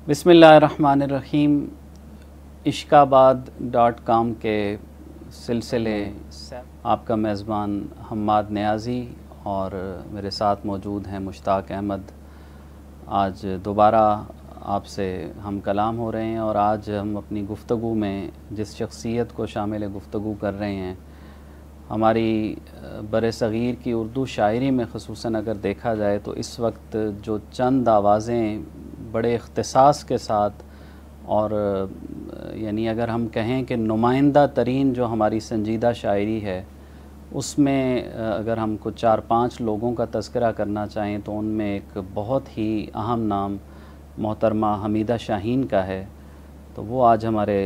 بسم اللہ الرحمن الرحیم۔ عشقاباد.com کے سلسلے آپ کا میزبان حماد نیازی اور میرے ساتھ موجود ہیں مشتاق احمد۔ آج دوبارہ آپ سے ہم کلام ہو رہے ہیں اور آج ہم اپنی گفتگو میں جس شخصیت کو شامل گفتگو کر رہے ہیں، ہماری بر صغیر کی اردو شاعری میں خصوصاً اگر دیکھا جائے تو اس وقت جو چند آوازیں بڑے اختصاص کے ساتھ اور یعنی اگر ہم کہیں کہ نمائندہ ترین جو ہماری سنجیدہ شاعری ہے، اس میں اگر ہم کو 4-5 لوگوں کا تذکرہ کرنا چاہیں تو ان میں ایک بہت ہی اہم نام محترمہ حمیدہ شاہین کا ہے۔ تو وہ آج ہمارے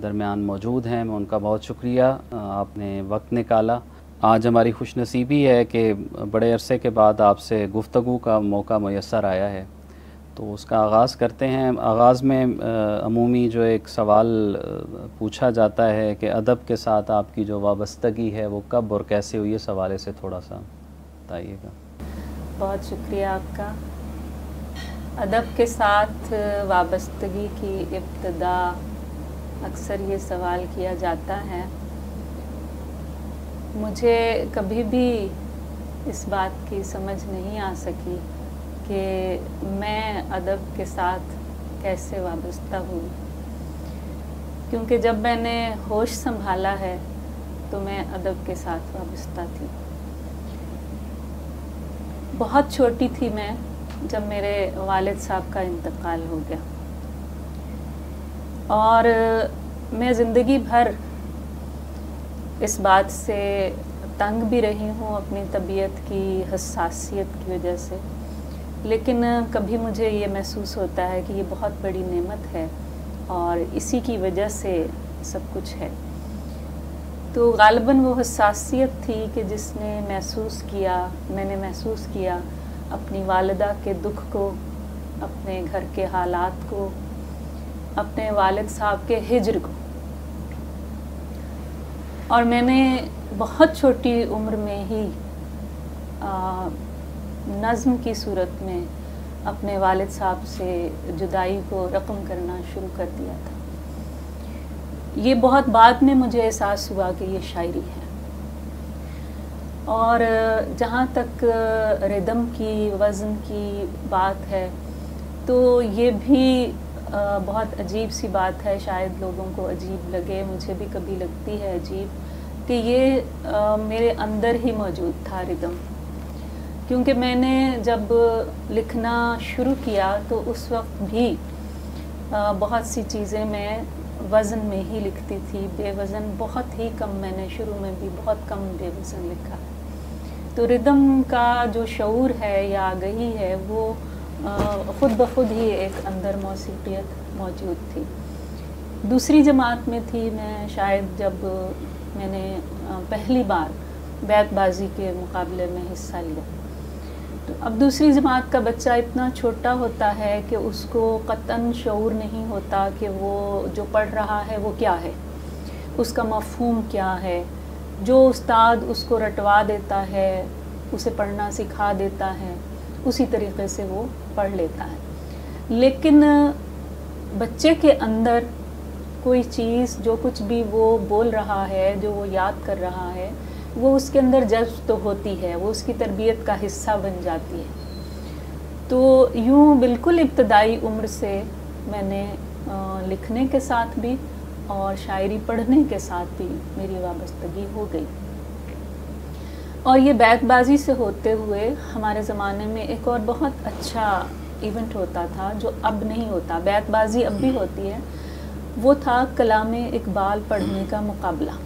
درمیان موجود ہیں، میں ان کا بہت شکریہ، آپ نے وقت نکالا۔ آج ہماری خوش نصیبی ہے کہ بڑے عرصے کے بعد آپ سے گفتگو کا موقع میسر آیا ہے، تو اس کا آغاز کرتے ہیں۔ آغاز میں عمومی جو ایک سوال پوچھا جاتا ہے کہ ادب کے ساتھ آپ کی جو وابستگی ہے وہ کب اور کیسے ہوئی، اس حوالے سے تھوڑا سا بتائیے گا۔ بہت شکریہ آپ کا۔ ادب کے ساتھ وابستگی کی ابتدا اکثر یہ سوال کیا جاتا ہے۔ مجھے کبھی بھی اس بات کی سمجھ نہیں آ سکی کہ میں ادب کے ساتھ کیسے وابستہ ہوئی، کیونکہ جب میں نے ہوش سنبھالا ہے تو میں ادب کے ساتھ وابستہ تھی۔ بہت چھوٹی تھی میں جب میرے والد صاحب کا انتقال ہو گیا، اور میں زندگی بھر اس بات سے تنگ بھی رہی ہوں اپنی طبیعت کی حساسیت کی وجہ سے، لیکن کبھی مجھے یہ محسوس ہوتا ہے کہ یہ بہت بڑی نعمت ہے اور اسی کی وجہ سے سب کچھ ہے۔ تو غالباً وہ حساسیت تھی کہ جس نے میں نے محسوس کیا اپنی والدہ کے دکھ کو، اپنے گھر کے حالات کو، اپنے والد صاحب کے ہجر کو، اور میں نے بہت چھوٹی عمر میں ہی نظم کی صورت میں اپنے والد صاحب سے جدائی کو رقم کرنا شروع کر دیا تھا۔ یہ بہت بعد میں مجھے احساس ہوا کہ یہ شاعری ہے۔ اور جہاں تک ردم کی، وزن کی بات ہے، تو یہ بھی بہت عجیب سی بات ہے، شاید لوگوں کو عجیب لگے، مجھے بھی کبھی لگتی ہے عجیب، کہ یہ میرے اندر ہی موجود تھا ردم، کیونکہ میں نے جب لکھنا شروع کیا تو اس وقت بھی بہت سی چیزیں میں وزن میں ہی لکھتی تھی، بے وزن بہت ہی کم، میں نے شروع میں بھی بہت کم بے وزن لکھا۔ تو ردم کا جو شعور ہے یا آگہی ہے وہ خود بخود ہی ایک اندر موسیقیت موجود تھی۔ دوسری جماعت میں تھی میں شاید جب میں نے پہلی بار بیت بازی کے مقابلے میں حصہ لیا۔ تو اب دوسری جماعت کا بچہ اتنا چھوٹا ہوتا ہے کہ اس کو قطعاً شعور نہیں ہوتا کہ وہ جو پڑھ رہا ہے وہ کیا ہے، اس کا مفہوم کیا ہے۔ جو استاد اس کو رٹوا دیتا ہے، اسے پڑھنا سکھا دیتا ہے، اسی طریقے سے وہ پڑھ لیتا ہے۔ لیکن بچے کے اندر کوئی چیز، جو کچھ بھی وہ بول رہا ہے، جو وہ یاد کر رہا ہے، وہ اس کے اندر جذب تو ہوتی ہے، وہ اس کی تربیت کا حصہ بن جاتی ہے۔ تو یوں بالکل ابتدائی عمر سے میں نے لکھنے کے ساتھ بھی اور شاعری پڑھنے کے ساتھ بھی میری وابستگی ہو گئی۔ اور یہ بیت بازی سے ہوتے ہوئے ہمارے زمانے میں ایک اور بہت اچھا ایونٹ ہوتا تھا جو اب نہیں ہوتا، بیت بازی اب بھی ہوتی ہے، وہ تھا کلام اقبال پڑھنے کا مقابلہ۔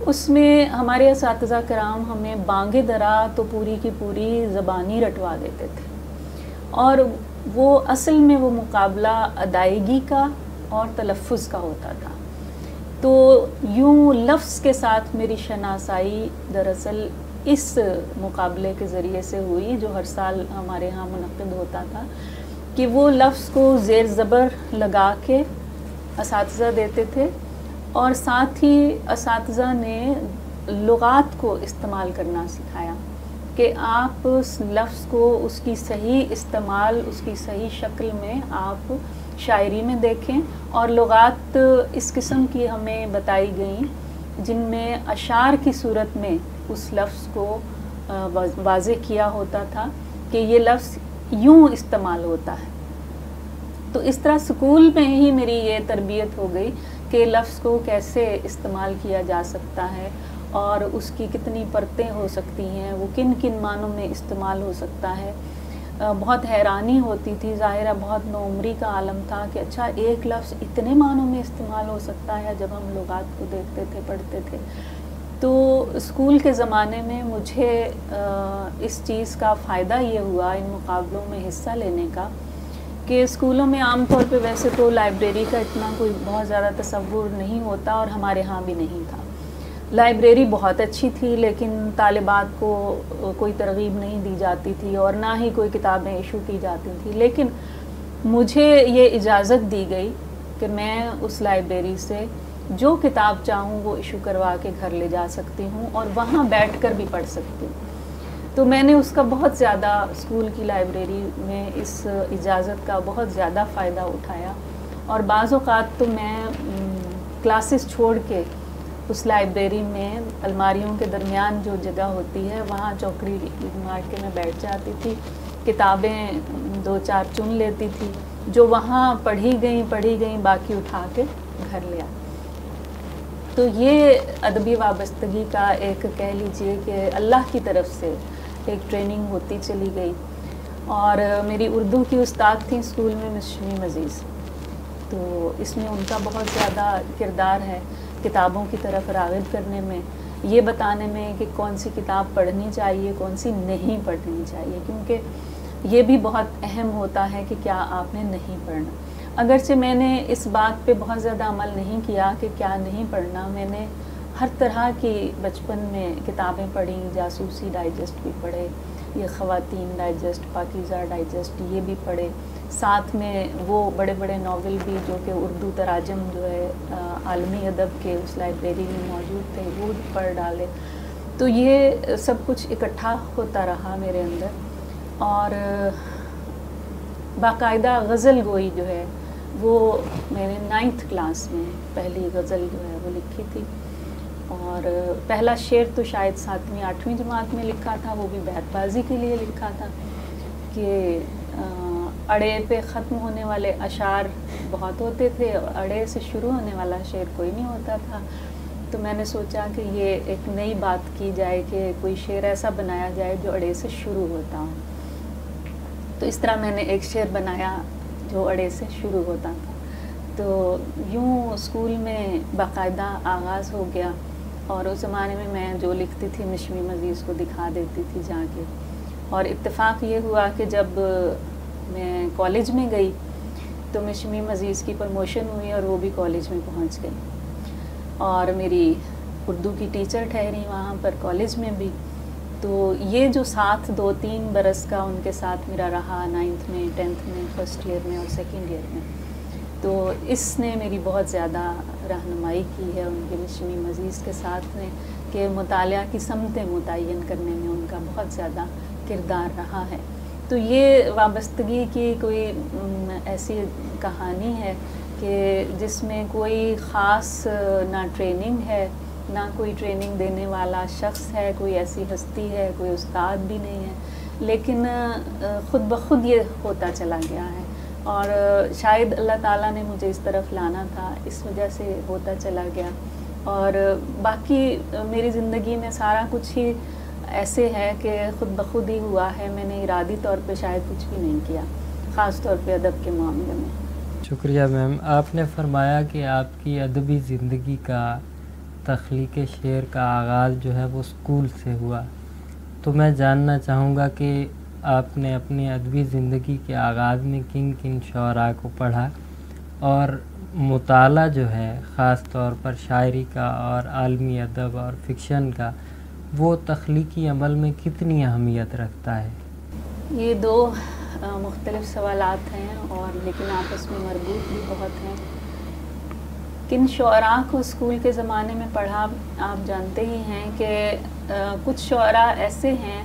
اس میں ہمارے اساتذہ کرام ہمیں بانگ درا تو پوری کی پوری زبانی رٹوا دیتے تھے، اور وہ اصل میں وہ مقابلہ ادائیگی کا اور تلفظ کا ہوتا تھا۔ تو یوں لفظ کے ساتھ میری شناسائی دراصل اس مقابلے کے ذریعے سے ہوئی، جو ہر سال ہمارے ہاں منعقد ہوتا تھا، کہ وہ لفظ کو زیر زبر لگا کے اساتذہ دیتے تھے، اور ساتھ ہی اساتذہ نے لغات کو استعمال کرنا سکھایا کہ آپ اس لفظ کو، اس کی صحیح استعمال، اس کی صحیح شکل میں آپ شاعری میں دیکھیں، اور لغات اس قسم کی ہمیں بتائی گئیں جن میں اشعار کی صورت میں اس لفظ کو واضح کیا ہوتا تھا کہ یہ لفظ یوں استعمال ہوتا ہے. تو اس طرح اسکول میں ہی میری یہ تربیت ہو گئی کہ لفظ کو کیسے استعمال کیا جا سکتا ہے اور اس کی کتنی پرتیں ہو سکتی ہیں، وہ کن کن معنوں میں استعمال ہو سکتا ہے. بہت حیرانی ہوتی تھی، ظاہرہ بہت نوعمری کا عالم تھا کہ اچھا ایک لفظ اتنے معنوں میں استعمال ہو سکتا ہے جب ہم لغات کو دیکھتے تھے، پڑھتے تھے. تو اسکول کے زمانے میں مجھے اس چیز کا فائدہ یہ ہوا ان مقابلوں میں حصہ لینے کا کہ اسکولوں میں عام طور پہ ویسے تو لائبریری کا اتنا کوئی بہت زیادہ تصور نہیں ہوتا، اور ہمارے ہاں بھی نہیں تھا. لائبریری بہت اچھی تھی لیکن طالبات کو کوئی ترغیب نہیں دی جاتی تھی اور نہ ہی کوئی کتابیں ایشو کی جاتی تھی. لیکن مجھے یہ اجازت دی گئی کہ میں اس لائبریری سے جو کتاب چاہوں وہ ایشو کروا کے گھر لے جا سکتی ہوں اور وہاں بیٹھ کر بھی پڑھ سکتی ہوں. تو میں نے اس کا بہت زیادہ اسکول کی لائبریری میں اس اجازت کا بہت زیادہ فائدہ اٹھایا. اور بعض اوقات تو میں کلاسز چھوڑ کے اس لائبریری میں الماریوں کے درمیان جو جگہ ہوتی ہے وہاں چوکڑی مار کے میں بیٹھ جاتی تھی، کتابیں 2-4 چن لیتی تھی، جو وہاں پڑھی گئیں باقی اٹھا کے گھر لیا. تو یہ ادبی وابستگی کا ایک کہہ لیجئے کہ اللہ کی طرف سے ایک ٹریننگ ہوتی چلی گئی. اور میری اردو کی استاد تھیں اسکول میں مس شمیم عزیز، تو اس میں ان کا بہت زیادہ کردار ہے کتابوں کی طرف راغب کرنے میں، یہ بتانے میں کہ کون سی کتاب پڑھنی چاہیے کون سی نہیں پڑھنی چاہیے، کیونکہ یہ بھی بہت اہم ہوتا ہے کہ کیا آپ نے نہیں پڑھنا. اگرچہ میں نے اس بات پہ بہت زیادہ عمل نہیں کیا کہ کیا نہیں پڑھنا، میں نے ہر طرح کی بچپن میں کتابیں پڑھیں، جاسوسی ڈائجسٹ بھی پڑھے، یہ خواتین ڈائجسٹ، پاکیزہ ڈائجسٹ یہ بھی پڑھے، ساتھ میں وہ بڑے بڑے ناول بھی جو کہ اردو تراجم جو ہے عالمی ادب کے اس لائبریری میں موجود تھے وہ پڑھ ڈالے. تو یہ سب کچھ اکٹھا ہوتا رہا میرے اندر. اور باقاعدہ غزل گوئی جو ہے وہ میں نے 9th کلاس میں پہلی غزل جو ہے وہ لکھی تھی، اور پہلا شعر تو شاید 7ویں 8ویں جماعت میں لکھا تھا، وہ بھی بیت بازی کے لیے لکھا تھا کہ اڑے پہ ختم ہونے والے اشعار بہت ہوتے تھے، اڑے سے شروع ہونے والا شعر کوئی نہیں ہوتا تھا. تو میں نے سوچا کہ یہ ایک نئی بات کی جائے کہ کوئی شعر ایسا بنایا جائے جو اڑے سے شروع ہوتا ہو. تو اس طرح میں نے ایک شعر بنایا جو اڑے سے شروع ہوتا تھا. تو یوں اسکول میں باقاعدہ آغاز ہو گیا، اور اس زمانے میں میں جو لکھتی تھی مس شمیم عزیز کو دکھا دیتی تھی جا کے. اور اتفاق یہ ہوا کہ جب میں کالج میں گئی تو مس شمیم عزیز کی پروموشن ہوئی اور وہ بھی کالج میں پہنچ گئی، اور میری اردو کی ٹیچر ٹھہری وہاں پر کالج میں بھی. تو یہ جو ساتھ 2-3 برس کا ان کے ساتھ میرا رہا 9th میں 10th میں 1st ایئر میں اور 2nd ایئر میں، تو اس نے میری بہت زیادہ رہنمائی کی ہے ان کے مس شمیم عزیز کے ساتھ میں کہ مطالعہ کی سمتیں متعین کرنے میں ان کا بہت زیادہ کردار رہا ہے. تو یہ وابستگی کی کوئی ایسی کہانی ہے کہ جس میں کوئی خاص نہ ٹریننگ ہے نہ کوئی ٹریننگ دینے والا شخص ہے، کوئی ایسی ہستی ہے، کوئی استاد بھی نہیں ہے، لیکن خود بخود یہ ہوتا چلا گیا ہے. اور شاید اللہ تعالیٰ نے مجھے اس طرف لانا تھا، اس وجہ سے ہوتا چلا گیا. اور باقی میری زندگی میں سارا کچھ ہی ایسے ہے کہ خود بخود ہی ہوا ہے، میں نے ارادی طور پہ شاید کچھ بھی نہیں کیا، خاص طور پہ ادب کے معاملے میں. شکریہ میم. آپ نے فرمایا کہ آپ کی ادبی زندگی کا تخلیق شعر کا آغاز جو ہے وہ اسکول سے ہوا، تو میں جاننا چاہوں گا کہ آپ نے اپنی ادبی زندگی کے آغاز میں کن کن شعراء کو پڑھا، اور مطالعہ جو ہے خاص طور پر شاعری کا اور عالمی ادب اور فکشن کا وہ تخلیقی عمل میں کتنی اہمیت رکھتا ہے؟ یہ 2 مختلف سوالات ہیں اور لیکن آپس میں مربوط بھی بہت ہیں. کن شعراء کو اسکول کے زمانے میں پڑھا، آپ جانتے ہی ہیں کہ کچھ شعراء ایسے ہیں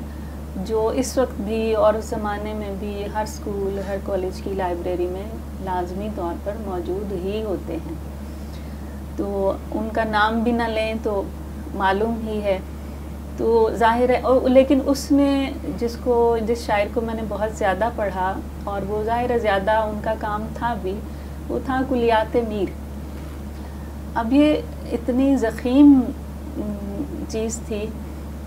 جو اس وقت بھی اور اس زمانے میں بھی ہر اسکول ہر کالج کی لائبریری میں لازمی طور پر موجود ہی ہوتے ہیں. تو ان کا نام بھی نہ لیں تو معلوم ہی ہے. تو ظاہر ہے لیکن اس میں جس شاعر کو میں نے بہت زیادہ پڑھا اور وہ ظاہر ہے زیادہ ان کا کام تھا بھی، وہ تھا کلیات میر. اب یہ اتنی ضخیم چیز تھی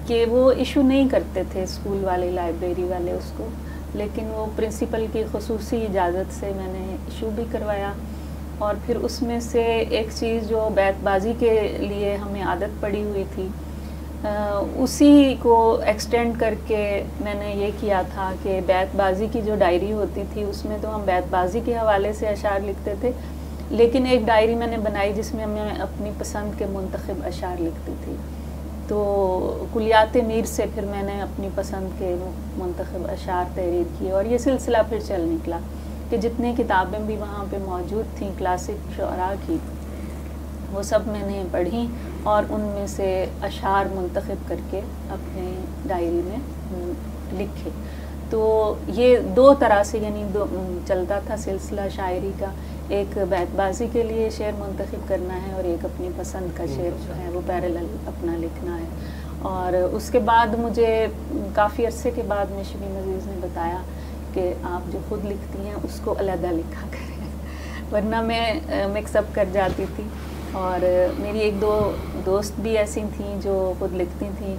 کہ وہ ایشو نہیں کرتے تھے اسکول والے لائبریری والے اس کو، لیکن وہ پرنسپل کی خصوصی اجازت سے میں نے ایشو بھی کروایا. اور پھر اس میں سے ایک چیز جو بیت بازی کے لیے ہمیں عادت پڑی ہوئی تھی، اسی کو ایکسٹینڈ کر کے میں نے یہ کیا تھا کہ بیت بازی کی جو ڈائری ہوتی تھی اس میں تو ہم بیت بازی کے حوالے سے اشعار لکھتے تھے، لیکن ایک ڈائری میں نے بنائی جس میں میں اپنی پسند کے منتخب اشعار لکھتی تھی. تو کلیات میر سے پھر میں نے اپنی پسند کے منتخب اشعار تحریر کیے اور یہ سلسلہ پھر چل نکلا کہ جتنی کتابیں بھی وہاں پہ موجود تھیں کلاسک شعراء کی، وہ سب میں نے پڑھی اور ان میں سے اشعار منتخب کر کے اپنے ڈائری میں لکھے. تو یہ دو طرح سے یعنی چلتا تھا سلسلہ شاعری کا، ایک بیت بازی کے لیے شعر منتخب کرنا ہے اور ایک اپنی پسند کا شعر جو ہے وہ پیرالل اپنا لکھنا ہے. اور اس کے بعد مجھے کافی عرصے کے بعد مشمیم عزیز نے بتایا کہ آپ جو خود لکھتی ہیں اس کو علیحدہ لکھا کریں، ورنہ میں مکس اپ کر جاتی تھی. اور میری ایک دو دوست بھی ایسی تھیں جو خود لکھتی تھیں،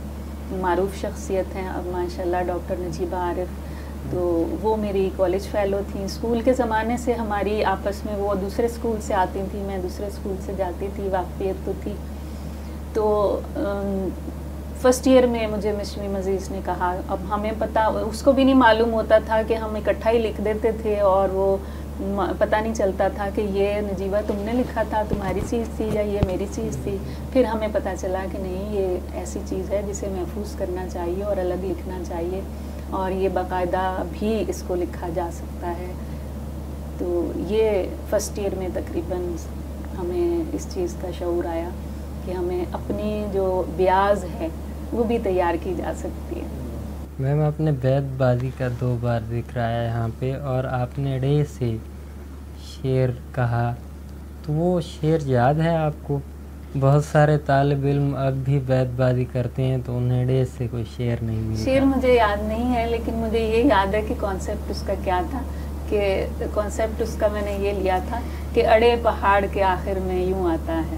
معروف شخصیت ہیں اب ماشاءاللہ، ڈاکٹر نجیبہ عارف. تو وہ میری کالج فیلو تھیں. اسکول کے زمانے سے ہماری آپس میں، وہ دوسرے اسکول سے آتی تھیں، میں دوسرے اسکول سے جاتی تھی، واقفیت تو تھی. تو فرسٹ ایئر میں مجھے مشمیم عزیز نے کہا، اب ہمیں پتہ، اس کو بھی نہیں معلوم ہوتا تھا کہ ہم اکٹھا ہی لکھ دیتے تھے اور وہ پتہ نہیں چلتا تھا کہ یہ نجیبہ تم نے لکھا تھا، تمہاری چیز تھی، یا یہ میری چیز تھی. پھر ہمیں پتہ چلا کہ نہیں، یہ ایسی چیز ہے جسے محفوظ کرنا چاہیے اور الگ لکھنا چاہیے اور یہ باقاعدہ بھی اس کو لکھا جا سکتا ہے. تو یہ فرسٹ ایئر میں تقریباً ہمیں اس چیز کا شعور آیا کہ ہمیں اپنی جو بیاض ہے وہ بھی تیار کی جا سکتی ہے. میم آپ نے بیت بازی کا 2 بار ذکر آیا یہاں پہ، اور آپ نے ڑے سے شعر کہا، تو وہ شعر یاد ہے آپ کو؟ بہت سارے طالب علم اب بھی بیت بازی کرتے ہیں تو انہیں ڑے سے کوئی شعر نہیں ملتا. شعر مجھے یاد نہیں ہے، لیکن مجھے یہ یاد ہے کہ کانسیپٹ اس کا کیا تھا، کہ کانسیپٹ اس کا میں نے یہ لیا تھا کہ اڑے پہاڑ کے آخر میں یوں آتا ہے.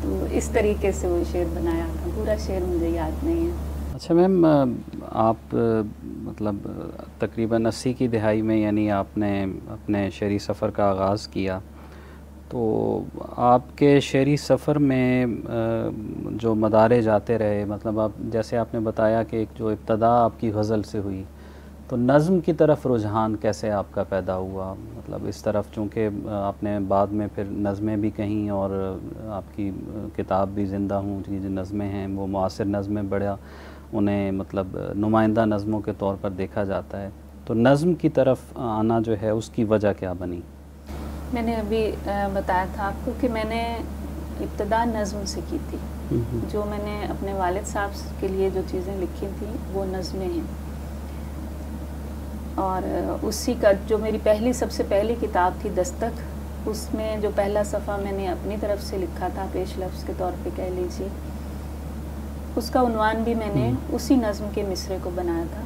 تو اس طریقے سے وہ شعر بنایا تھا. پورا شعر مجھے یاد نہیں ہے. اچھا میم، آپ مطلب تقریباً 80 کی دہائی میں یعنی آپ نے اپنے شعری سفر کا آغاز کیا، تو آپ کے شعری سفر میں جو مدارے جاتے رہے، مطلب آپ جیسے آپ نے بتایا کہ ایک جو ابتدا آپ کی غزل سے ہوئی، تو نظم کی طرف رجحان کیسے آپ کا پیدا ہوا؟ مطلب اس طرف، چونکہ آپ نے بعد میں پھر نظمیں بھی کہیں اور آپ کی کتاب بھی زندہ ہوں کی جو نظمیں ہیں وہ معاصر نظمیں بڑا انہیں مطلب نمائندہ نظموں کے طور پر دیکھا جاتا ہے. تو نظم کی طرف آنا جو ہے اس کی وجہ کیا بنی؟ میں نے ابھی بتایا تھا آپ کو کہ میں نے ابتدا نظم سے کی تھی. جو میں نے اپنے والد صاحب کے لیے جو چیزیں لکھی تھیں وہ نظمیں ہیں، اور اسی کا جو میری سب سے پہلی کتاب تھی دستک، اس میں جو پہلا صفحہ میں نے اپنی طرف سے لکھا تھا، پیش لفظ کے طور پہ کہہ لیجیے، اس کا عنوان بھی میں نے اسی نظم کے مصرے کو بنایا تھا،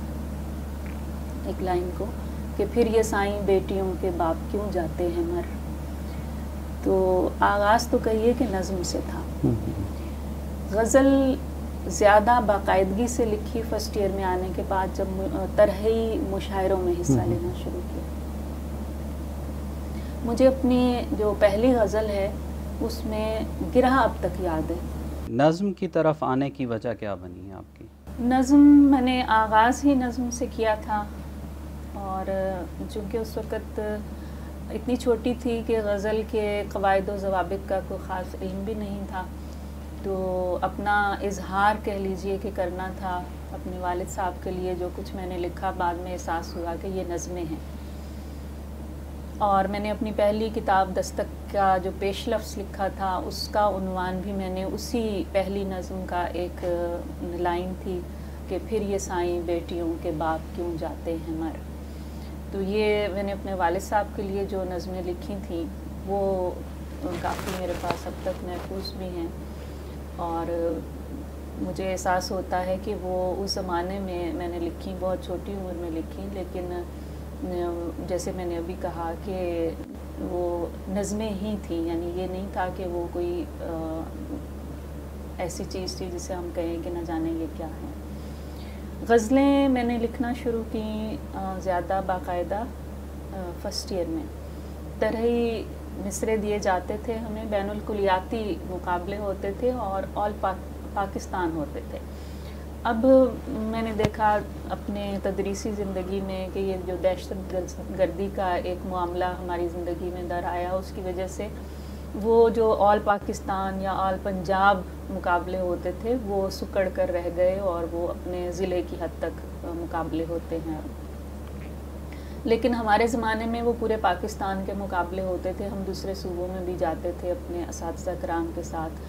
ایک لائن کو، کہ پھر یہ سائیں بیٹیوں کے باپ کیوں جاتے ہیں مر. تو آغاز تو کہیے کہ نظم سے تھا. غزل زیادہ باقاعدگی سے لکھی فرسٹ ایئر میں آنے کے بعد، جب طرحی مشاعروں میں حصہ لینا شروع کیا. مجھے اپنی جو پہلی غزل ہے اس میں گرہ اب تک یاد ہے. نظم کی طرف آنے کی وجہ کیا بنی ہے آپ کی؟ نظم میں نے آغاز ہی نظم سے کیا تھا، اور چونکہ اس وقت اتنی چھوٹی تھی کہ غزل کے قواعد و ضوابط کا کوئی خاص علم بھی نہیں تھا، تو اپنا اظہار کہہ لیجئے کہ کرنا تھا اپنے والد صاحب کے لیے. جو کچھ میں نے لکھا بعد میں احساس ہوا کہ یہ نظمیں ہیں. اور میں نے اپنی پہلی کتاب دستک کا جو پیش لفظ لکھا تھا اس کا عنوان بھی میں نے اسی پہلی نظم کا ایک لائن تھی کہ پھر یہ سائیں بیٹیوں کے باپ کیوں جاتے ہیں مر. تو یہ میں نے اپنے والد صاحب کے لیے جو نظمیں لکھی تھیں وہ کافی میرے پاس اب تک محفوظ بھی ہیں، اور مجھے احساس ہوتا ہے کہ وہ اس زمانے میں نے لکھی، بہت چھوٹی عمر میں لکھی، لیکن جیسے میں نے ابھی کہا کہ وہ نظمیں ہی تھیں، یعنی یہ نہیں تھا کہ وہ کوئی ایسی چیز تھی جسے ہم کہیں کہ نہ جانے یہ کیا ہے. غزلیں میں نے لکھنا شروع کی زیادہ باقاعدہ فرسٹ ایئر میں. طرحی مصرے دیے جاتے تھے ہمیں، بین الکلیاتی مقابلے ہوتے تھے اور آل پاکستان ہوتے تھے. اب میں نے دیکھا اپنے تدریسی زندگی میں کہ یہ جو دہشت گردی کا ایک معاملہ ہماری زندگی میں در آیا، اس کی وجہ سے وہ جو آل پاکستان یا آل پنجاب مقابلے ہوتے تھے وہ سکڑ کر رہ گئے، اور وہ اپنے ضلع کی حد تک مقابلے ہوتے ہیں. لیکن ہمارے زمانے میں وہ پورے پاکستان کے مقابلے ہوتے تھے. ہم دوسرے صوبوں میں بھی جاتے تھے اپنے اساتذہ کرام کے ساتھ،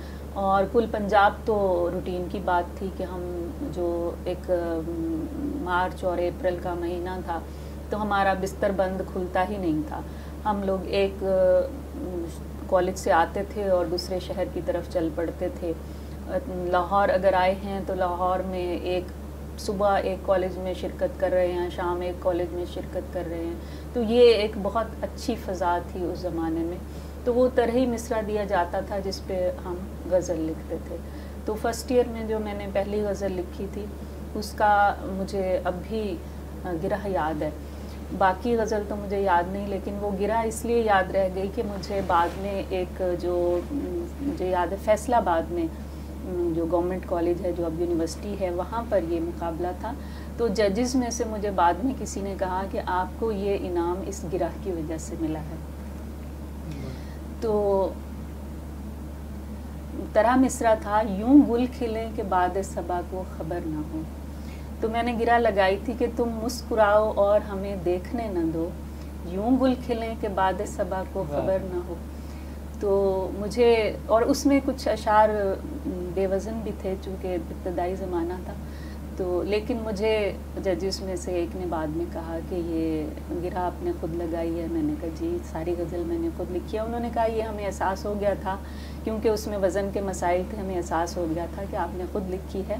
اور کل پنجاب تو روٹین کی بات تھی کہ ہم جو ایک مارچ اور اپریل کا مہینہ تھا تو ہمارا بستر بند کھلتا ہی نہیں تھا. ہم لوگ ایک کالج سے آتے تھے اور دوسرے شہر کی طرف چل پڑتے تھے. لاہور اگر آئے ہیں تو لاہور میں ایک صبح ایک کالج میں شرکت کر رہے ہیں، شام ایک کالج میں شرکت کر رہے ہیں. تو یہ ایک بہت اچھی فضا تھی اس زمانے میں. تو وہ طرحی مصرع دیا جاتا تھا جس پہ ہم غزل لکھتے تھے. تو فرسٹ ایئر میں جو میں نے پہلی غزل لکھی تھی اس کا مجھے اب بھی گرہ یاد ہے. باقی غزل تو مجھے یاد نہیں، لیکن وہ گرہ اس لیے یاد رہ گئی کہ مجھے بعد میں ایک جو مجھے یاد ہے فیصل آباد میں جو گورنمنٹ کالج ہے جو اب یونیورسٹی ہے، وہاں پر یہ مقابلہ تھا. تو ججز میں سے مجھے بعد میں کسی نے کہا کہ آپ کو یہ انعام اس گرہ کی وجہ سے ملا ہے. تو طرح مصرع تھا، یوں گل کھلیں کہ بعد صبا کو خبر نہ ہو. تو میں نے گرہ لگائی تھی کہ تم مسکراؤ اور ہمیں دیکھنے نہ دو، یوں گل کھلیں کہ بعد صبا کو خبر نہ ہو. تو مجھے، اور اس میں کچھ اشعار بے وزن بھی تھے چونکہ ابتدائی زمانہ تھا. تو لیکن مجھے ججز میں سے ایک نے بعد میں کہا کہ یہ گرہ آپ نے خود لگائی ہے. میں نے کہا جی ساری غزل میں نے خود لکھی ہے. انہوں نے کہا یہ ہمیں احساس ہو گیا تھا کیونکہ اس میں وزن کے مسائل تھے، ہمیں احساس ہو گیا تھا کہ آپ نے خود لکھی ہے،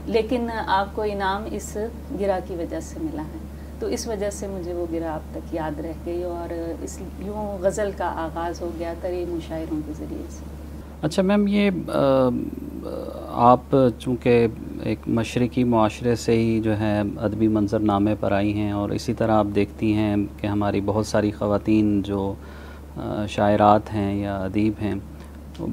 لیکن آپ کو انعام اس گرہ کی وجہ سے ملا ہے. تو اس وجہ سے مجھے وہ گرہ اب تک یاد رہ گئی، اور اس یوں غزل کا آغاز ہو گیا طرح مشاعروں کے ذریعے سے. اچھا میم، یہ آپ چونکہ ایک مشرقی معاشرے سے ہی جو ہے ادبی منظر نامے پر آئی ہیں، اور اسی طرح آپ دیکھتی ہیں کہ ہماری بہت ساری خواتین جو شاعرات ہیں یا ادیب ہیں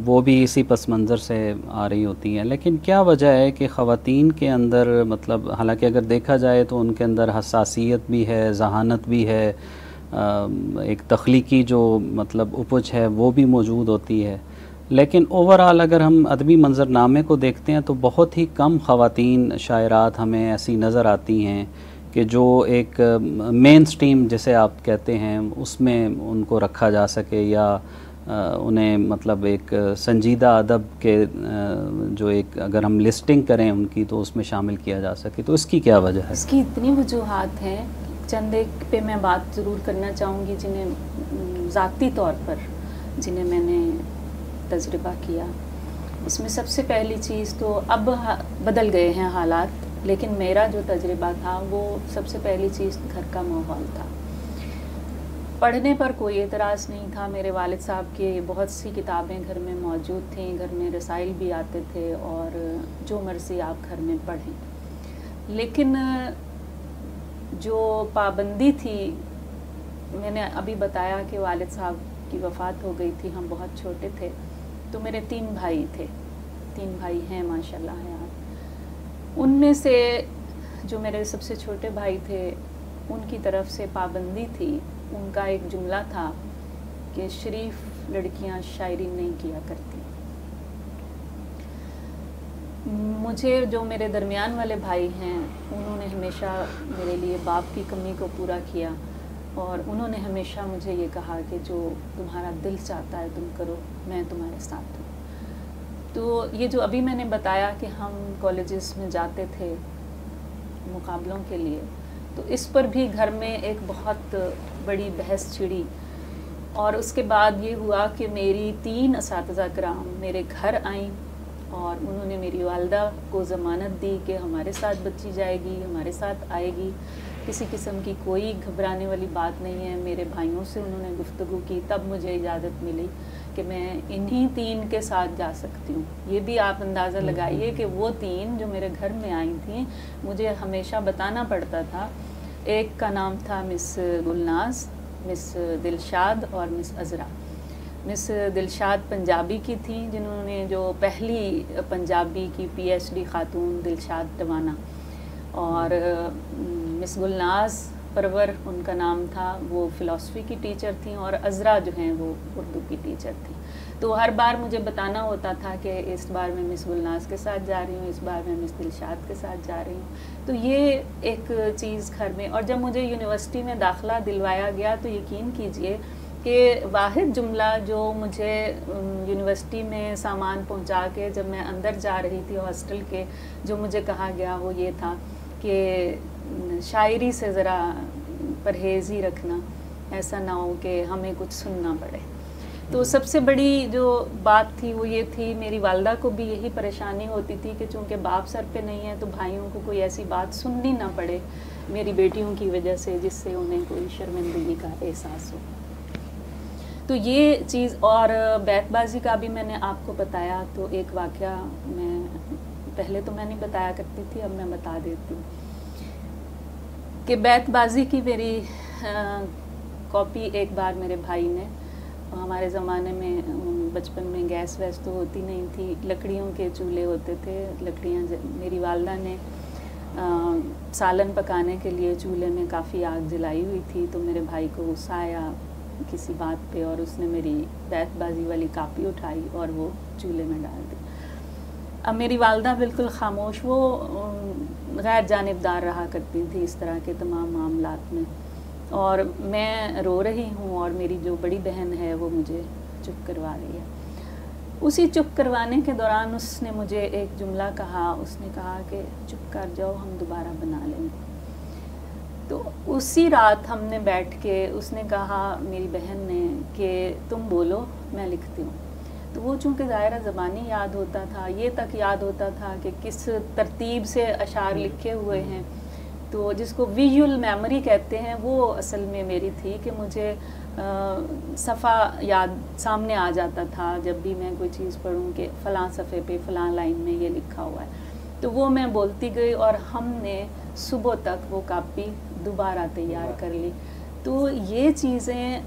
وہ بھی اسی پس منظر سے آ رہی ہوتی ہیں. لیکن کیا وجہ ہے کہ خواتین کے اندر، مطلب حالانکہ اگر دیکھا جائے تو ان کے اندر حساسیت بھی ہے، ذہانت بھی ہے، ایک تخلیقی جو مطلب اپج ہے وہ بھی موجود ہوتی ہے، لیکن اوورآل اگر ہم ادبی منظر نامے کو دیکھتے ہیں تو بہت ہی کم خواتین شاعرات ہمیں ایسی نظر آتی ہیں کہ جو ایک مین سٹریم جسے آپ کہتے ہیں اس میں ان کو رکھا جا سکے، یا انہیں مطلب ایک سنجیدہ ادب کے جو ایک اگر ہم لسٹنگ کریں ان کی تو اس میں شامل کیا جا سکے. تو اس کی کیا وجہ ہے؟ اس کی اتنی وجوہات ہیں. چند ایک پہ میں بات ضرور کرنا چاہوں گی جنہیں ذاتی طور پر جنہیں میں نے تجربہ کیا. اس میں سب سے پہلی چیز تو اب بدل گئے ہیں حالات، لیکن میرا جو تجربہ تھا وہ سب سے پہلی چیز گھر کا ماحول تھا. پڑھنے پر کوئی اعتراض نہیں تھا. میرے والد صاحب کی بہت سی کتابیں گھر میں موجود تھیں، گھر میں رسائل بھی آتے تھے، اور جو مرضی آپ گھر میں پڑھیں. لیکن جو پابندی تھی، میں نے ابھی بتایا کہ والد صاحب کی وفات ہو گئی تھی، ہم بہت چھوٹے تھے. تو میرے 3 بھائی تھے، 3 بھائی ہیں ماشاءاللہ حیات. ان میں سے جو میرے سب سے چھوٹے بھائی تھے ان کی طرف سے پابندی تھی. ان کا ایک جملہ تھا کہ شریف لڑکیاں شاعری نہیں کیا کرتی. مجھے جو میرے درمیان والے بھائی ہیں انہوں نے ہمیشہ میرے لیے باپ کی کمی کو پورا کیا، اور انہوں نے ہمیشہ مجھے یہ کہا کہ جو تمہارا دل چاہتا ہے تم کرو، میں تمہارے ساتھ ہوں. تو یہ جو ابھی میں نے بتایا کہ ہم کالجز میں جاتے تھے مقابلوں کے لیے، تو اس پر بھی گھر میں ایک بہت بڑی بحث چھڑی، اور اس کے بعد یہ ہوا کہ میری 3 اساتذہ کرام میرے گھر آئیں اور انہوں نے میری والدہ کو ضمانت دی کہ ہمارے ساتھ بچی جائے گی، ہمارے ساتھ آئے گی، کسی قسم کی کوئی گھبرانے والی بات نہیں ہے۔ میرے بھائیوں سے انہوں نے گفتگو کی، تب مجھے اجازت ملی کہ میں انہی 3 کے ساتھ جا سکتی ہوں۔ یہ بھی آپ اندازہ لگائیے کہ وہ 3 جو میرے گھر میں آئی تھیں، مجھے ہمیشہ بتانا پڑتا تھا۔ ایک کا نام تھا مس گلناز، مس دلشاد اور مس عذرا۔ مس دلشاد پنجابی کی تھیں، جنہوں نے جو پہلی پنجابی کی PhD خاتون دلشاد ٹوانا، اور مس گلناز پرور ان کا نام تھا، وہ فلسفی کی ٹیچر تھیں، اور عذرا جو ہیں وہ اردو کی ٹیچر تھیں۔ تو ہر بار مجھے بتانا ہوتا تھا کہ اس بار میں مس گلناز کے ساتھ جا رہی ہوں، اس بار میں مس دلشاد کے ساتھ جا رہی ہوں۔ تو یہ ایک چیز گھر میں، اور جب مجھے یونیورسٹی میں داخلہ دلوایا گیا تو یقین کیجئے کہ واحد جملہ جو مجھے یونیورسٹی میں سامان پہنچا کے جب میں اندر جا رہی تھی ہاسٹل کے، جو مجھے کہا گیا وہ یہ تھا کہ شاعری سے ذرا پرہیز ہی رکھنا، ایسا نہ ہو کہ ہمیں کچھ سننا پڑے۔ تو سب سے بڑی جو بات تھی وہ یہ تھی، میری والدہ کو بھی یہی پریشانی ہوتی تھی کہ چونکہ باپ سر پہ نہیں ہے تو بھائیوں کو کوئی ایسی بات سننی نہ پڑے میری بیٹیوں کی وجہ سے جس سے انہیں کوئی شرمندگی کا احساس ہو۔ تو یہ چیز، اور بیت بازی کا بھی میں نے آپ کو بتایا، تو ایک واقعہ میں پہلے تو میں نہیں بتایا کرتی تھی، اب میں بتا دیتی ہوں کہ بیت بازی کی میری کاپی ایک بار میرے بھائی نے، ہمارے زمانے میں بچپن میں گیس ویس تو ہوتی نہیں تھی، لکڑیوں کے چولہے ہوتے تھے، لکڑیاں میری والدہ نے سالن پکانے کے لیے چولہے میں کافی آگ جلائی ہوئی تھی، تو میرے بھائی کو غصہ آیا کسی بات پہ اور اس نے میری بیت بازی والی کاپی اٹھائی اور وہ چولہے میں ڈال دی۔ اب میری والدہ بالکل خاموش، وہ غیر جانبدار رہا کرتی تھی اس طرح کے تمام معاملات میں، اور میں رو رہی ہوں اور میری جو بڑی بہن ہے وہ مجھے چپ کروا رہی ہے۔ اسی چپ کروانے کے دوران اس نے مجھے ایک جملہ کہا، اس نے کہا کہ چپ کر جاؤ، ہم دوبارہ بنا لیں گے۔ تو اسی رات ہم نے بیٹھ کے، اس نے کہا میری بہن نے کہ تم بولو میں لکھتی ہوں۔ تو وہ چونکہ ظاہرہ زبانی یاد ہوتا تھا، یہ تک یاد ہوتا تھا کہ کس ترتیب سے اشعار لکھے ہوئے ہیں، تو جس کو ویژول میموری کہتے ہیں، وہ اصل میں میری تھی کہ مجھے صفحہ یاد سامنے آ جاتا تھا جب بھی میں کوئی چیز پڑھوں کہ فلاں صفحے پہ فلاں لائن میں یہ لکھا ہوا ہے، تو وہ میں بولتی گئی اور ہم نے صبح تک وہ کاپی دوبارہ تیار کر لی۔ تو یہ چیزیں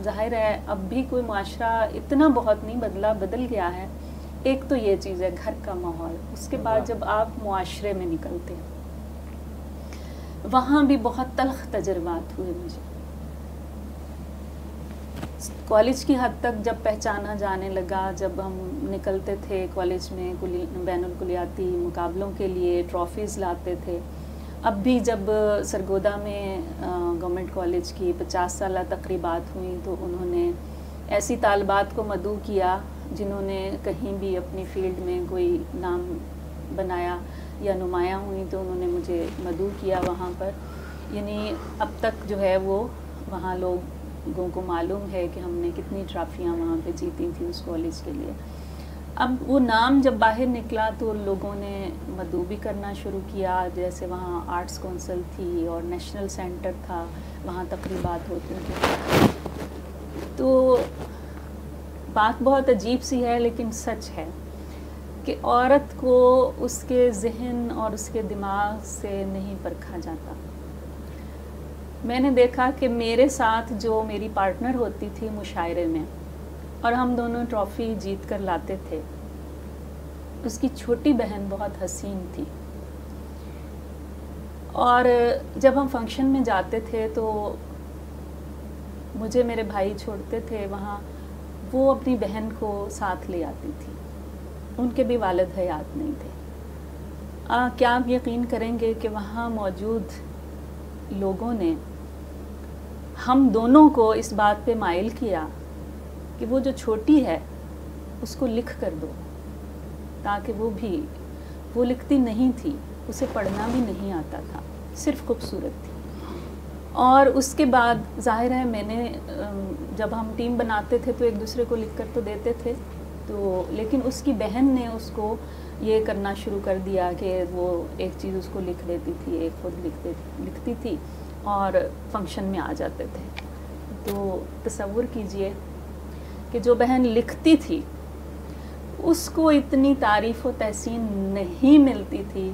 ظاہر ہے اب بھی کوئی معاشرہ اتنا بہت نہیں بدلا، بدل گیا ہے۔ ایک تو یہ چیز ہے گھر کا ماحول، اس کے بعد جب آپ معاشرے میں نکلتے ہیں وہاں بھی بہت تلخ تجربات ہوئے مجھے۔ کالج کی حد تک جب پہچانا جانے لگا، جب ہم نکلتے تھے کالج میں بین الکلیاتی مقابلوں کے لیے ٹرافیز لاتے تھے، اب بھی جب سرگودا میں گورنمنٹ کالج کی 50 سالہ تقریبات ہوئیں تو انہوں نے ایسی طالبات کو مدعو کیا جنہوں نے کہیں بھی اپنی فیلڈ میں کوئی نام بنایا یا نمایاں ہوئیں، تو انہوں نے مجھے مدعو کیا وہاں پر۔ یعنی اب تک جو ہے وہ وہاں لوگوں کو معلوم ہے کہ ہم نے کتنی ٹرافیاں وہاں پہ جیتی تھیں اس کالج کے لیے۔ اب وہ نام جب باہر نکلا تو لوگوں نے مدعو بھی کرنا شروع کیا، جیسے وہاں آرٹس کونسل تھی اور نیشنل سینٹر تھا، وہاں تقریبات ہوتی تھیں۔ تو بات بہت عجیب سی ہے لیکن سچ ہے کہ عورت کو اس کے ذہن اور اس کے دماغ سے نہیں پرکھا جاتا۔ میں نے دیکھا کہ میرے ساتھ جو میری پارٹنر ہوتی تھی مشاعرے میں اور ہم دونوں ٹرافی جیت کر لاتے تھے، اس کی چھوٹی بہن بہت حسین تھی، اور جب ہم فنکشن میں جاتے تھے تو مجھے میرے بھائی چھوڑتے تھے وہاں، وہ اپنی بہن کو ساتھ لے آتی تھی، ان کے بھی والد حیات نہیں تھے۔ کیا آپ یقین کریں گے کہ وہاں موجود لوگوں نے ہم دونوں کو اس بات پہ مائل کیا کہ وہ جو چھوٹی ہے اس کو لکھ کر دو، تاکہ وہ لکھتی نہیں تھی، اسے پڑھنا بھی نہیں آتا تھا، صرف خوبصورت تھی. اور اس کے بعد ظاہر ہے میں نے جب ہم ٹیم بناتے تھے تو ایک دوسرے کو لکھ کر تو دیتے تھے، تو لیکن اس کی بہن نے اس کو یہ کرنا شروع کر دیا کہ وہ ایک چیز اس کو لکھ دیتی تھی، ایک خود لکھتی تھی اور فنکشن میں آ جاتے تھے. تو تصور کیجئے کہ جو بہن لکھتی تھی اس کو اتنی تعریف و تحسین نہیں ملتی تھی.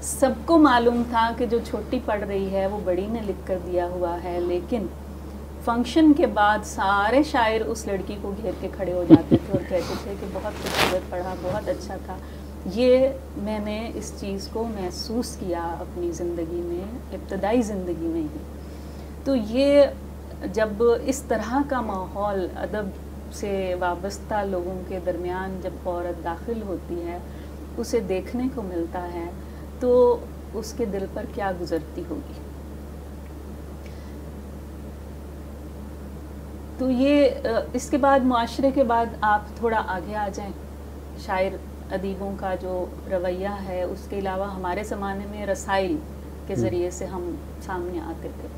سب کو معلوم تھا کہ جو چھوٹی پڑھ رہی ہے وہ بڑی نے لکھ کر دیا ہوا ہے، لیکن فنکشن کے بعد سارے شاعر اس لڑکی کو گھیر کے کھڑے ہو جاتے تھے اور کہتے تھے کہ بہت خوبصورت پڑھا، بہت اچھا تھا. یہ میں نے اس چیز کو محسوس کیا اپنی زندگی میں، ابتدائی زندگی میں ہی. تو یہ جب اس طرح کا ماحول ادب سے وابستہ لوگوں کے درمیان جب عورت داخل ہوتی ہے، اسے دیکھنے کو ملتا ہے تو اس کے دل پر کیا گزرتی ہوگی. تو یہ اس کے بعد معاشرے کے بعد آپ تھوڑا آگے آ جائیں. شاعر ادیبوں کا جو رویہ ہے، اس کے علاوہ ہمارے زمانے میں رسائل کے ذریعے سے ہم سامنے آتے تھے.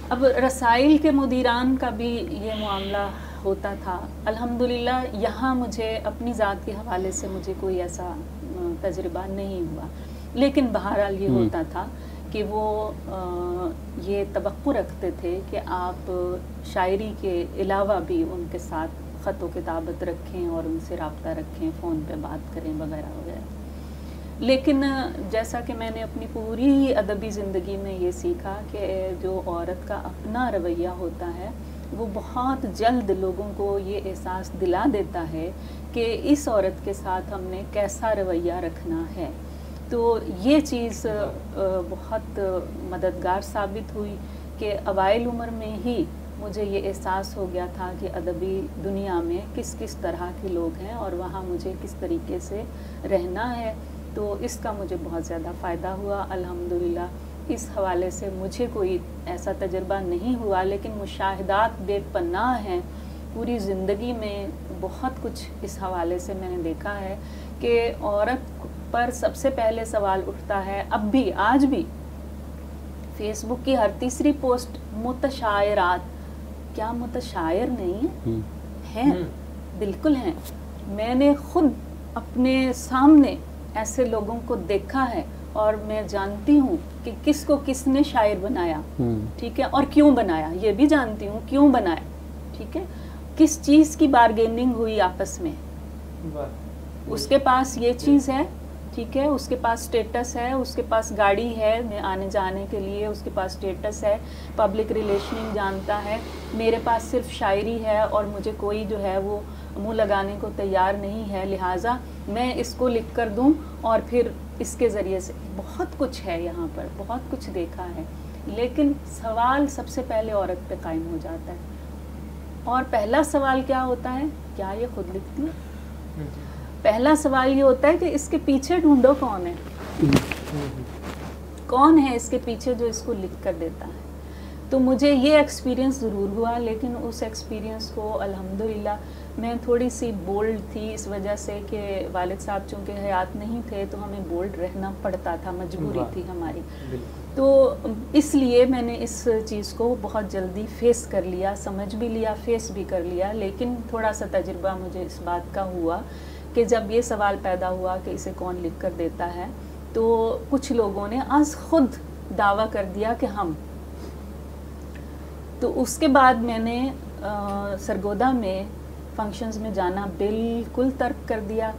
اب رسائل کے مدیران کا بھی یہ معاملہ ہوتا تھا. الحمدللہ یہاں مجھے اپنی ذات کے حوالے سے مجھے کوئی ایسا تجربہ نہیں ہوا، لیکن بہرحال یہ ہوتا تھا کہ وہ یہ توقع رکھتے تھے کہ آپ شاعری کے علاوہ بھی ان کے ساتھ خط و کتابت رکھیں اور ان سے رابطہ رکھیں، فون پہ بات کریں وغیرہ وغیرہ. لیکن جیسا کہ میں نے اپنی پوری ادبی زندگی میں یہ سیکھا کہ جو عورت کا اپنا رویہ ہوتا ہے وہ بہت جلد لوگوں کو یہ احساس دلا دیتا ہے کہ اس عورت کے ساتھ ہم نے کیسا رویہ رکھنا ہے. تو یہ چیز بہت مددگار ثابت ہوئی کہ اوائل عمر میں ہی مجھے یہ احساس ہو گیا تھا کہ ادبی دنیا میں کس کس طرح کے لوگ ہیں اور وہاں مجھے کس طریقے سے رہنا ہے. تو اس کا مجھے بہت زیادہ فائدہ ہوا الحمدللہ. اس حوالے سے مجھے کوئی ایسا تجربہ نہیں ہوا، لیکن مشاہدات بے پناہ ہیں. پوری زندگی میں بہت کچھ اس حوالے سے میں نے دیکھا ہے کہ عورت پر سب سے پہلے سوال اٹھتا ہے، اب بھی آج بھی فیس بک کی ہر تیسری پوسٹ متشاعرات. کیا متشاعر نہیں ہیں؟ بالکل ہیں. میں نے خود اپنے سامنے ایسے لوگوں کو دیکھا ہے اور میں جانتی ہوں کہ کس کو کس نے شاعر بنایا، ٹھیک ہے، اور کیوں بنایا. یہ بھی جانتی ہوں کیوں بنایا، ٹھیک ہے، کس چیز کی بارگیننگ ہوئی آپس میں. اس کے پاس یہ چیز ہے، ٹھیک ہے، اس کے پاس سٹیٹس ہے، اس کے پاس گاڑی ہے آنے جانے کے لیے، اس کے پاس سٹیٹس ہے، پبلک ریلیشننگ جانتا ہے. میرے پاس صرف شاعری ہے اور مجھے کوئی جو ہے وہ منہ لگانے کو تیار نہیں ہے، لہٰذا میں اس کو لکھ کر دوں اور پھر اس کے ذریعے سے. بہت کچھ ہے یہاں پر، بہت کچھ دیکھا ہے. لیکن سوال سب سے پہلے عورت پہ قائم ہو جاتا ہے. اور پہلا سوال کیا ہوتا ہے؟ کیا یہ خود لکھتی ہے؟ پہلا سوال یہ ہوتا ہے کہ اس کے پیچھے ڈھونڈو کون ہے، کون ہے اس کے پیچھے جو اس کو لکھ کر دیتا ہے. تو مجھے یہ ایکسپیرینس ضرور ہوا، لیکن اس ایکسپیرینس کو الحمدللہ میں تھوڑی سی بولڈ تھی اس وجہ سے کہ والد صاحب چونکہ حیات نہیں تھے تو ہمیں بولڈ رہنا پڑتا تھا، مجبوری تھی ہماری. تو اس لیے میں نے اس چیز کو بہت جلدی فیس کر لیا، سمجھ بھی لیا، فیس بھی کر لیا. لیکن تھوڑا سا تجربہ مجھے اس بات کا ہوا کہ جب یہ سوال پیدا ہوا کہ اسے کون لکھ کر دیتا ہے تو کچھ لوگوں نے از خود دعویٰ کر دیا کہ ہم. تو اس کے بعد میں نے سرگودا میں فنکشنز میں جانا بالکل ترک کر دیا،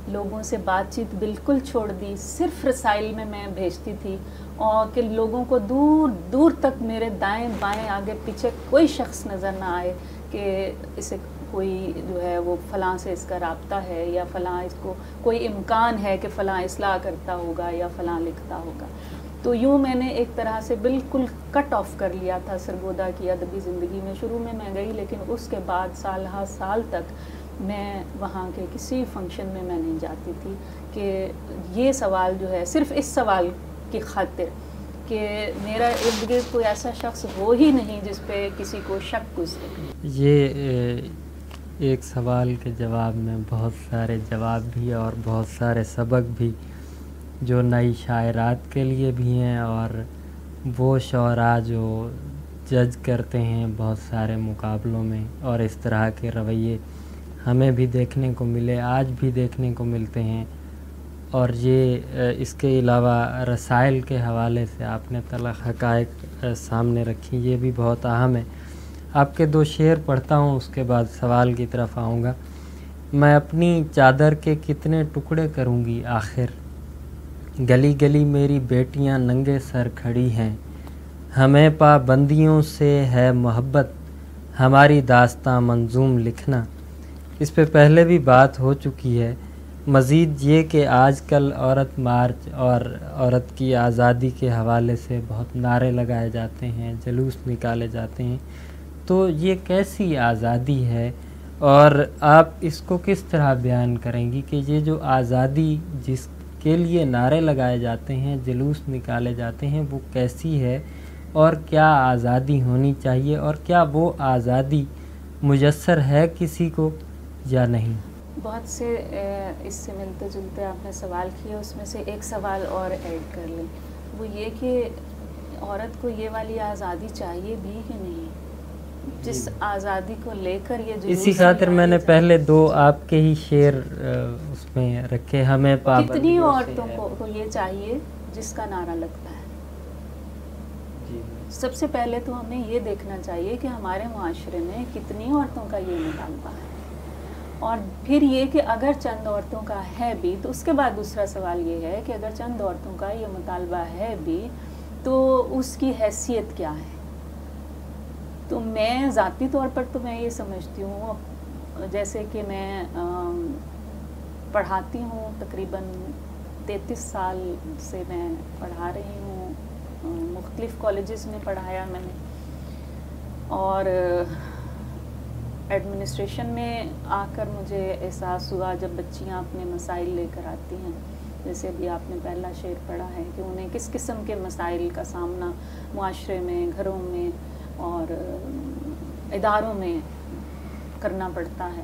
لوگوں سے بات چیت بالکل چھوڑ دی. صرف رسائل میں بھیجتی تھی اور کہ لوگوں کو دور دور تک میرے دائیں بائیں آگے پیچھے کوئی شخص نظر نہ آئے کہ اسے کوئی جو ہے وہ فلاں سے اس کا رابطہ ہے یا فلاں اس کو کوئی امکان ہے کہ فلاں اصلاح کرتا ہوگا یا فلاں لکھتا ہوگا. تو یوں میں نے ایک طرح سے بالکل کٹ آف کر لیا تھا سرگودا کی ادبی زندگی میں. شروع میں گئی، لیکن اس کے بعد سال ہا سال تک میں وہاں کے کسی فنکشن میں نہیں جاتی تھی کہ یہ سوال جو ہے صرف اس سوال کی خاطر کہ میرا ارد گرد کوئی ایسا شخص ہو ہی نہیں جس پہ کسی کو شک گزرے. یہ ایک سوال کے جواب میں بہت سارے جواب بھی اور بہت سارے سبق بھی جو نئی شاعرات کے لیے بھی ہیں اور وہ شعراء جو جج کرتے ہیں بہت سارے مقابلوں میں، اور اس طرح کے رویے ہمیں بھی دیکھنے کو ملے، آج بھی دیکھنے کو ملتے ہیں. اور یہ اس کے علاوہ رسائل کے حوالے سے آپ نے تلخ حقائق سامنے رکھی، یہ بھی بہت اہم ہے. آپ کے 2 شعر پڑھتا ہوں، اس کے بعد سوال کی طرف آؤں گا. میں اپنی چادر کے کتنے ٹکڑے کروں گی آخر، گلی گلی میری بیٹیاں ننگے سر کھڑی ہیں، ہمیں پابندیوں سے ہے محبت، ہماری داستاں منظوم لکھنا. اس پہ پہلے بھی بات ہو چکی ہے. مزید یہ کہ آج کل عورت مارچ اور عورت کی آزادی کے حوالے سے بہت نعرے لگائے جاتے ہیں، جلوس نکالے جاتے ہیں، تو یہ کیسی آزادی ہے اور آپ اس کو کس طرح بیان کریں گی کہ یہ جو آزادی جس کے لیے نعرے لگائے جاتے ہیں، جلوس نکالے جاتے ہیں، وہ کیسی ہے اور کیا آزادی ہونی چاہیے اور کیا وہ آزادی میسر ہے کسی کو یا نہیں؟ بہت سے اس سے ملتے جلتے آپ نے سوال کیے، اس میں سے ایک سوال اور ایڈ کر لیں، وہ یہ کہ عورت کو یہ والی آزادی چاہیے بھی کہ نہیں، جس آزادی کو لے کر یہ جلوس اسی خاطر میں نے پہلے 2 آپ کے ہی شعر اس میں رکھے. ہمیں کتنی عورتوں کو یہ چاہیے جس کا نعرہ لگتا ہے. سب سے پہلے تو ہمیں یہ دیکھنا چاہیے کہ ہمارے معاشرے میں کتنی عورتوں کا یہ مطالبہ ہے، اور پھر یہ کہ اگر چند عورتوں کا ہے بھی تو اس کے بعد دوسرا سوال یہ ہے کہ اگر چند عورتوں کا یہ مطالبہ ہے بھی تو اس کی حیثیت کیا ہے. تو میں ذاتی طور پر تو میں یہ سمجھتی ہوں، جیسے کہ میں پڑھاتی ہوں، تقریباً 33 سال سے میں پڑھا رہی ہوں، مختلف کالجز میں پڑھایا میں نے، اور ایڈمنسٹریشن میں آ کر مجھے احساس ہوا جب بچیاں اپنے مسائل لے کر آتی ہیں، جیسے ابھی آپ نے پہلا شعر پڑھا ہے کہ انہیں کس قسم کے مسائل کا سامنا معاشرے میں، گھروں میں اور اداروں میں کرنا پڑتا ہے.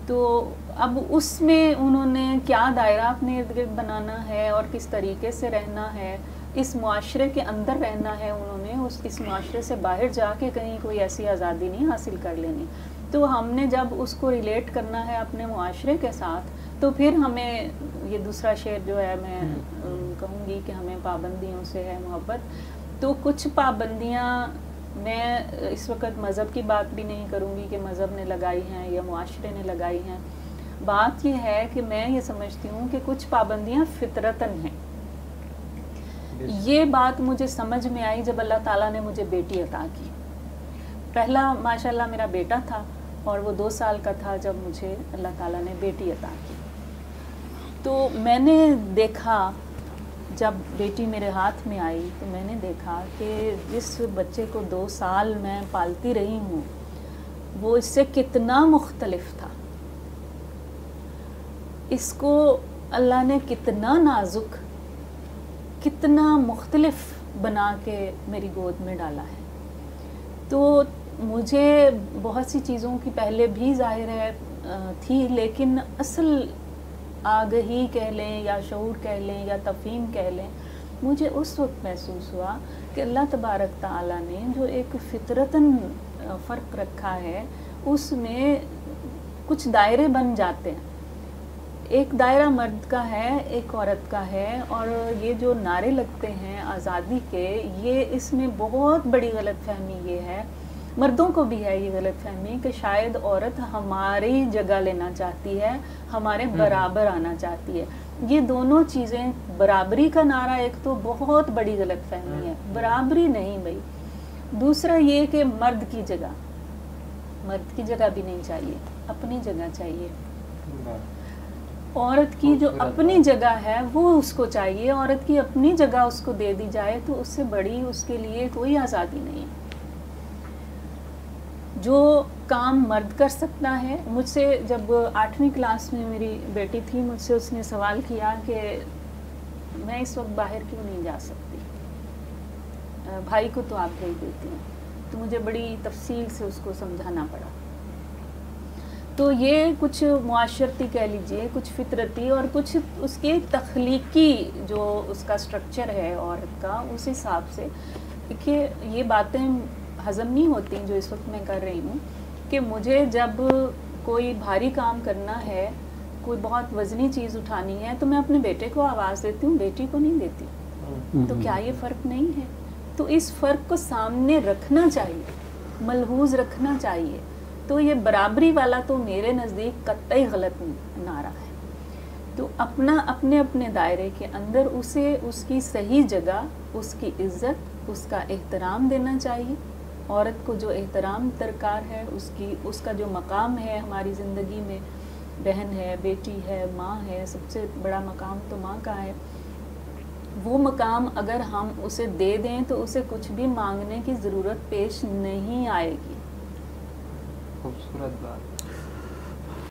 تو اب اس میں انہوں نے کیا دائرہ اپنے ارد گرد بنانا ہے اور کس طریقے سے رہنا ہے، اس معاشرے کے اندر رہنا ہے، انہوں نے اس معاشرے سے باہر جا کے کہیں کوئی ایسی آزادی نہیں حاصل کر لینی. تو ہم نے جب اس کو ریلیٹ کرنا ہے اپنے معاشرے کے ساتھ، تو پھر ہمیں یہ دوسرا شعر جو ہے میں کہوں گی کہ ہمیں پابندیوں سے ہے محبت. تو کچھ پابندیاں میں اس وقت مذہب کی بات بھی نہیں کروں گی کہ مذہب نے لگائی ہیں یا معاشرے نے لگائی ہیں. بات یہ ہے کہ میں یہ سمجھتی ہوں کہ کچھ پابندیاں فطرتاً ہیں. یہ بات مجھے سمجھ میں آئی جب اللہ تعالیٰ نے مجھے بیٹی عطا کی. پہلا ماشاءاللہ میرا بیٹا تھا اور وہ 2 سال کا تھا جب مجھے اللہ تعالیٰ نے بیٹی عطا کی. تو میں نے دیکھا جب بیٹی میرے ہاتھ میں آئی تو میں نے دیکھا کہ جس بچے کو 2 سال میں پالتی رہی ہوں وہ اس سے کتنا مختلف تھا. اس کو اللہ نے کتنا نازک، کتنا مختلف بنا کے میری گود میں ڈالا ہے. تو مجھے بہت سی چیزوں کی پہلے بھی ظاہر ہے تھی، لیکن اصل آگہی کہہ لیں یا شعور کہہ لیں یا تفہیم کہہ لیں، مجھے اس وقت محسوس ہوا کہ اللہ تبارک تعالیٰ نے جو ایک فطرتاً فرق رکھا ہے اس میں کچھ دائرے بن جاتے ہیں. ایک دائرہ مرد کا ہے، ایک عورت کا ہے، اور یہ جو نعرے لگتے ہیں آزادی کے، یہ اس میں بہت بڑی غلط فہمی یہ ہے، مردوں کو بھی ہے یہ غلط فہمی کہ شاید عورت ہماری جگہ لینا چاہتی ہے، ہمارے برابر آنا چاہتی ہے. یہ دونوں چیزیں، برابری کا نعرہ ایک تو بہت بڑی غلط فہمی ہے، برابری نہیں بھائی. دوسرا یہ کہ مرد کی جگہ بھی نہیں چاہیے، اپنی جگہ چاہیے. عورت کی جو اپنی جگہ ہے وہ اس کو چاہیے، عورت کی اپنی جگہ اس کو دے دی جائے تو اس سے بڑی اس کے لیے کوئی آزادی نہیں ہے. جو کام مرد کر سکتا ہے، مجھ سے جب 8ویں کلاس میں میری بیٹی تھی، مجھ سے اس نے سوال کیا کہ میں اس وقت باہر کیوں نہیں جا سکتی، بھائی کو تو آپ بھیج دیتی ہیں. تو مجھے بڑی تفصیل سے اس کو سمجھانا پڑا. تو یہ کچھ معاشرتی کہہ لیجئے، کچھ فطرتی اور کچھ اس کے تخلیقی جو اس کا سٹرکچر ہے عورت کا، اس حساب سے کہ یہ باتیں ہضم نہیں ہوتی جو اس وقت میں کر رہی ہوں، کہ مجھے جب کوئی بھاری کام کرنا ہے، کوئی بہت وزنی چیز اٹھانی ہے، تو میں اپنے بیٹے کو آواز دیتی ہوں، بیٹی کو نہیں دیتی. تو کیا یہ فرق نہیں ہے؟ تو اس فرق کو سامنے رکھنا چاہیے، ملحوظ رکھنا چاہیے. تو یہ برابری والا تو میرے نزدیک قطعی غلط نعرہ ہے. تو اپنے اپنے دائرے کے اندر اسے اس کی صحیح جگہ، اس کی عزت، اس کا احترام دینا چاہیے. عورت کو جو احترام درکار ہے، اس کا جو مقام ہے ہماری زندگی میں، بہن ہے، بیٹی ہے، ماں ہے، سب سے بڑا مقام تو ماں کا ہے. وہ مقام اگر ہم اسے دے دیں تو اسے کچھ بھی مانگنے کی ضرورت پیش نہیں آئے گی. خوبصورت بات.